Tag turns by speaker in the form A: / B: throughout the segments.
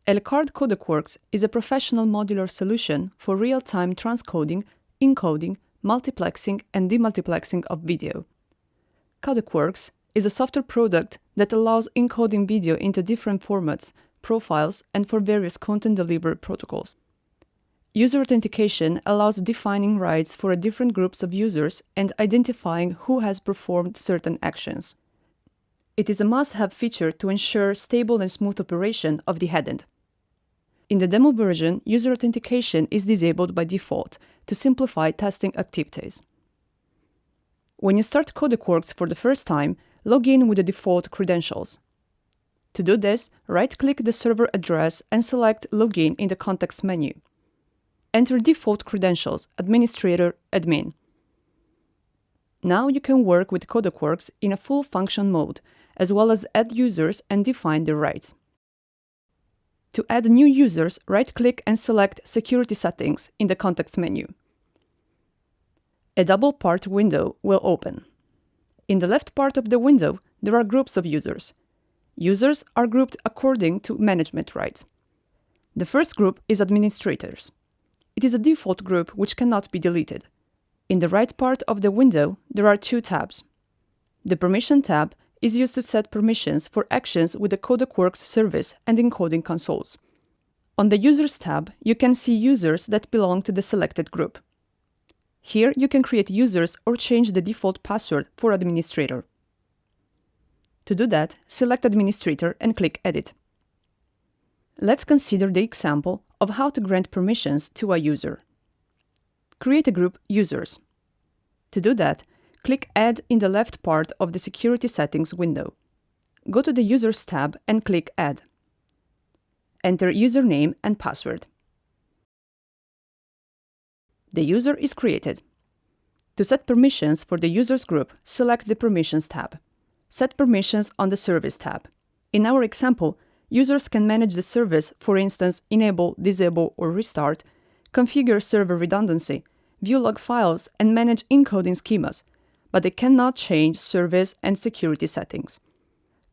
A: Elecard CodecWorks is a professional modular solution for real-time transcoding, encoding, multiplexing, and demultiplexing of video. CodecWorks is a software product that allows encoding video into different formats, profiles, and for various content delivery protocols. User authentication allows defining rights for different groups of users and identifying who has performed certain actions. It is a must-have feature to ensure stable and smooth operation of the headend. In the demo version, user authentication is disabled by default to simplify testing activities. When you start CodecWorks for the first time, log in with the default credentials. To do this, right-click the server address and select Login in the context menu. Enter default credentials, Administrator, Admin. Now you can work with CodecWorks in a full function mode, as well as add users and define their rights. To add new users, right-click and select Security Settings in the context menu. A double-part window will open. In the left part of the window, there are groups of users. Users are grouped according to management rights. The first group is administrators. It is a default group which cannot be deleted. In the right part of the window, there are two tabs. The Permission tab is used to set permissions for actions with the CodecWorks service and encoding consoles. On the Users tab, you can see users that belong to the selected group. Here you can create users or change the default password for administrator. To do that, select Administrator and click Edit. Let's consider the example of how to grant permissions to a user. Create a group Users. To do that, click Add in the left part of the Security Settings window. Go to the Users tab and click Add. Enter username and password. The user is created. To set permissions for the Users group, select the Permissions tab. Set permissions on the Service tab. In our example, users can manage the service, for instance, enable, disable, or restart, configure server redundancy, view log files, and manage encoding schemas, but they cannot change service and security settings.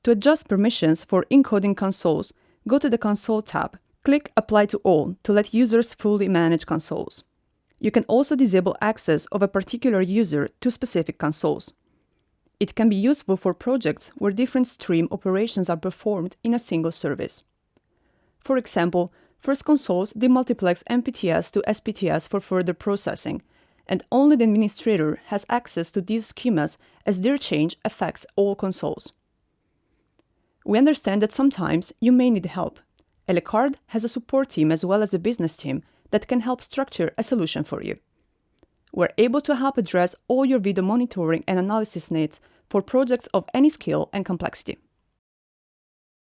A: To adjust permissions for encoding consoles, go to the Console tab. Click Apply to All to let users fully manage consoles. You can also disable access of a particular user to specific consoles. It can be useful for projects where different stream operations are performed in a single service. For example, first consoles demultiplex MPTS to SPTS for further processing, and only the administrator has access to these schemas as their change affects all consoles. We understand that sometimes you may need help. Elecard has a support team as well as a business team that can help structure a solution for you. We're able to help address all your video monitoring and analysis needs for projects of any scale and complexity.